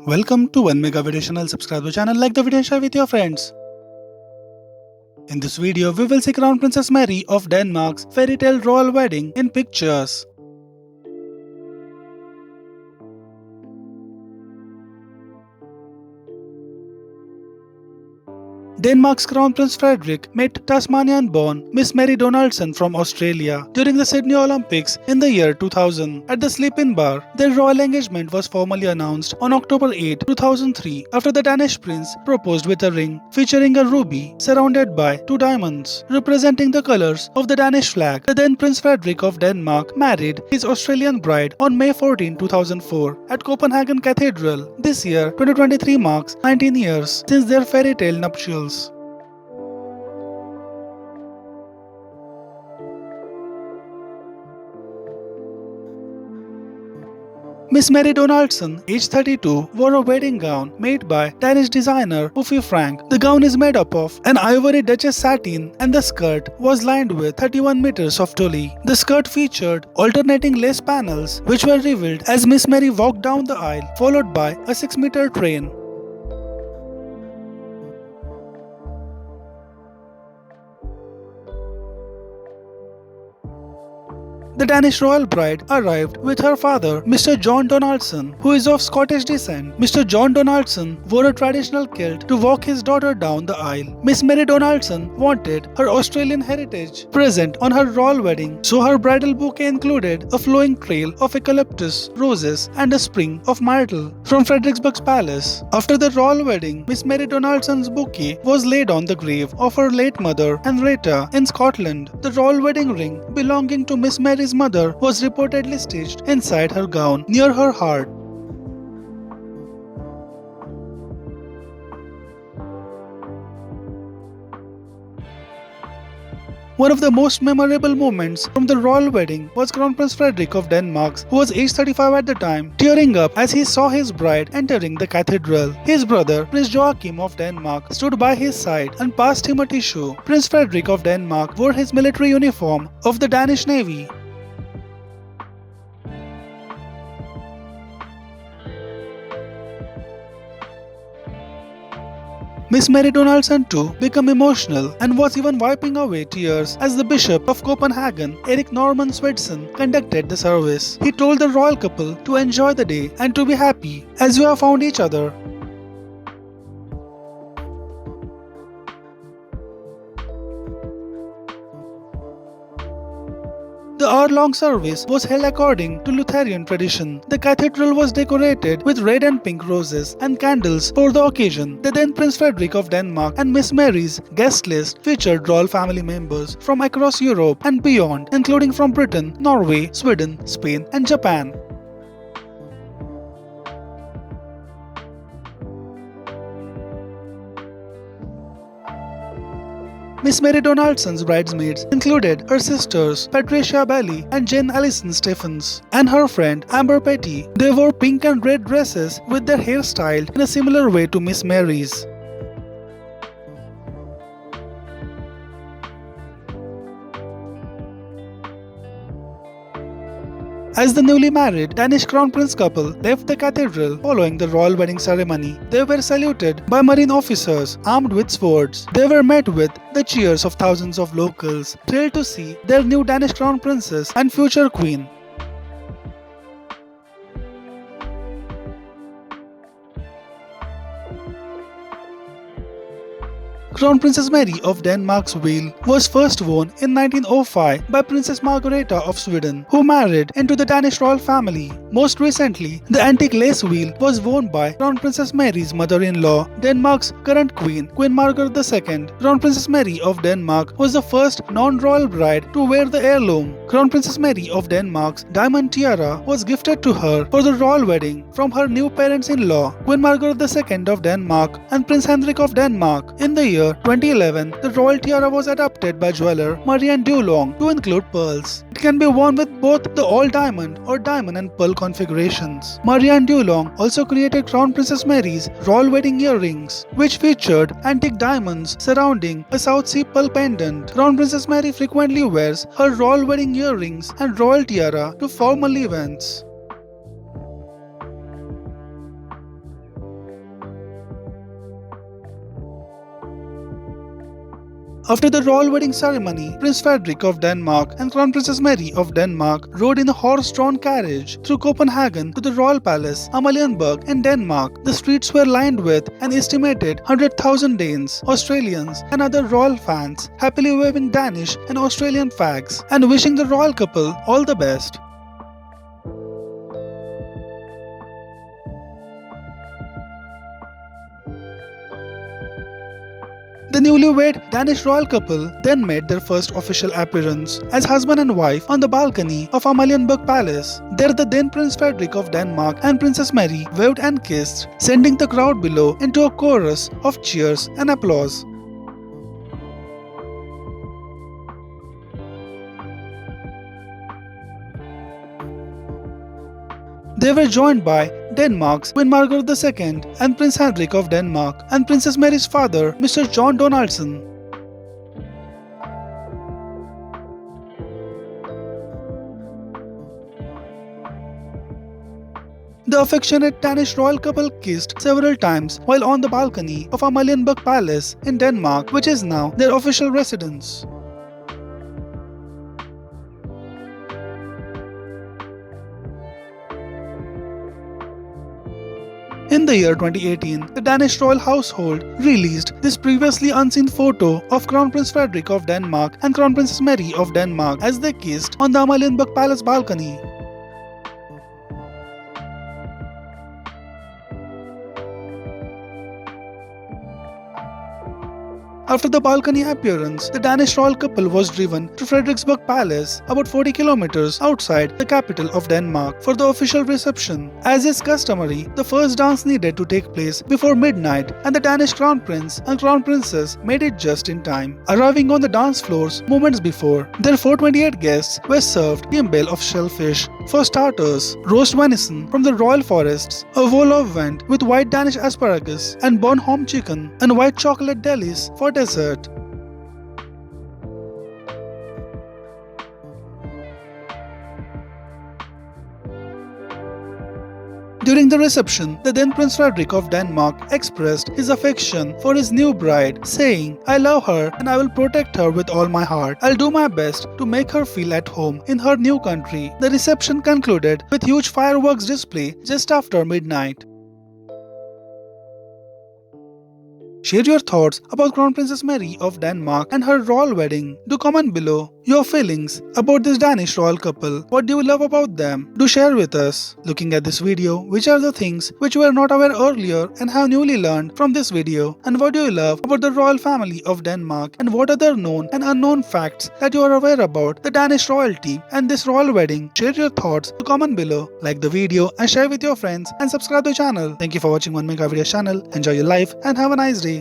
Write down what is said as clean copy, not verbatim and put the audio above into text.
Welcome to 1 Mega Video channel. Subscribe to the channel, like the video and share with your friends. In this video, we will see Crown Princess Mary of Denmark's fairy tale royal wedding in pictures. Denmark's Crown Prince Frederik met Tasmanian-born Miss Mary Donaldson from Australia during the Sydney Olympics in the year 2000 at the Sleep-In Bar. Their royal engagement was formally announced on October 8, 2003 after the Danish Prince proposed with a ring featuring a ruby surrounded by two diamonds representing the colors of the Danish flag. The then Prince Frederik of Denmark married his Australian bride on May 14, 2004 at Copenhagen Cathedral. This year, 2023, marks 19 years since their fairy tale nuptials. Miss Mary Donaldson, aged 32, wore a wedding gown made by Danish designer Puffy Frank. The gown is made up of an ivory Duchess satin and the skirt was lined with 31 meters of tulle. The skirt featured alternating lace panels which were revealed as Miss Mary walked down the aisle, followed by a 6-meter train. The Danish royal bride arrived with her father, Mr. John Donaldson, who is of Scottish descent. Mr. John Donaldson wore a traditional kilt to walk his daughter down the aisle. Miss Mary Donaldson wanted her Australian heritage present on her royal wedding, so her bridal bouquet included a flowing trail of eucalyptus, roses, and a sprig of myrtle from Frederiksberg's palace. After the royal wedding, Miss Mary Donaldson's bouquet was laid on the grave of her late mother, Henrietta, in Scotland. The royal wedding ring belonging to Miss Mary's mother was reportedly stitched inside her gown near her heart. One of the most memorable moments from the royal wedding was Crown Prince Frederik of Denmark, who was aged 35 at the time, tearing up as he saw his bride entering the cathedral. His brother, Prince Joachim of Denmark, stood by his side and passed him a tissue. Prince Frederik of Denmark wore his military uniform of the Danish Navy. Miss Mary Donaldson too became emotional and was even wiping away tears as the Bishop of Copenhagen, Erik Norman Swedson, conducted the service. He told the royal couple to enjoy the day and to be happy as you have found each other. The hour-long service was held according to Lutheran tradition. The cathedral was decorated with red and pink roses and candles for the occasion. The then Prince Frederik of Denmark and Miss Mary's guest list featured royal family members from across Europe and beyond, including from Britain, Norway, Sweden, Spain, and Japan. Miss Mary Donaldson's bridesmaids included her sisters Patricia Bailey and Jane Alison Stephens and her friend Amber Petty. They wore pink and red dresses with their hair styled in a similar way to Miss Mary's. As the newly married Danish Crown Prince couple left the cathedral following the royal wedding ceremony, they were saluted by marine officers armed with swords. They were met with the cheers of thousands of locals, thrilled to see their new Danish Crown Princess and future Queen. Crown Princess Mary of Denmark's veil was first worn in 1905 by Princess Margareta of Sweden, who married into the Danish royal family. Most recently, the antique lace veil was worn by Crown Princess Mary's mother-in-law, Denmark's current queen, Queen Margaret II. Crown Princess Mary of Denmark was the first non-royal bride to wear the heirloom. Crown Princess Mary of Denmark's diamond tiara was gifted to her for the royal wedding from her new parents-in-law, Queen Margaret II of Denmark and Prince Henrik of Denmark. In the year 2011, the royal tiara was adapted by jeweler Mary Donaldson to include pearls. It can be worn with both the all-diamond or diamond and pearl configurations. Mary Donaldson also created Crown Princess Mary's royal wedding earrings, which featured antique diamonds surrounding a South Sea pearl pendant. Crown Princess Mary frequently wears her royal wedding earrings and royal tiara to formal events. After the royal wedding ceremony, Prince Frederik of Denmark and Crown Princess Mary of Denmark rode in a horse-drawn carriage through Copenhagen to the royal palace, Amalienborg in Denmark. The streets were lined with an estimated 100,000 Danes, Australians and other royal fans, happily waving Danish and Australian flags and wishing the royal couple all the best. The newlywed Danish royal couple then made their first official appearance as husband and wife on the balcony of Amalienborg Palace. There the then Prince Frederik of Denmark and Princess Mary waved and kissed, sending the crowd below into a chorus of cheers and applause. They were joined by Denmark's Queen Margaret II and Prince Frederik of Denmark and Princess Mary's father, Mr. Mary Donaldson. The affectionate Danish royal couple kissed several times while on the balcony of Amalienborg Palace in Denmark, which is now their official residence. In the year 2018, the Danish royal household released this previously unseen photo of Crown Prince Frederik of Denmark and Crown Princess Mary of Denmark as they kissed on the Amalienborg Palace balcony. After the balcony appearance, the Danish royal couple was driven to Frederiksborg Palace, about 40 kilometers outside the capital of Denmark, for the official reception. As is customary, the first dance needed to take place before midnight, and the Danish Crown Prince and Crown Princess made it just in time, arriving on the dance floors moments before. Their 428 guests were served a meal of shellfish. For starters, roast venison from the royal forests, a vol au vent with white Danish asparagus and Bornholm chicken, and white chocolate delis for dessert. During the reception, the then Prince Frederik of Denmark expressed his affection for his new bride, saying, "I love her and I will protect her with all my heart. I'll do my best to make her feel at home in her new country." The reception concluded with huge fireworks display just after midnight. Share your thoughts about Crown Princess Mary of Denmark and her royal wedding. Do comment below your feelings about this Danish royal couple. What do you love about them? Do share with us. Looking at this video, which are the things which you were not aware earlier and have newly learned from this video? And what do you love about the royal family of Denmark? And what other known and unknown facts that you are aware about the Danish royalty and this royal wedding? Share your thoughts to comment below. Like the video and share with your friends and subscribe to the channel. Thank you for watching One Mega Video channel. Enjoy your life and have a nice day.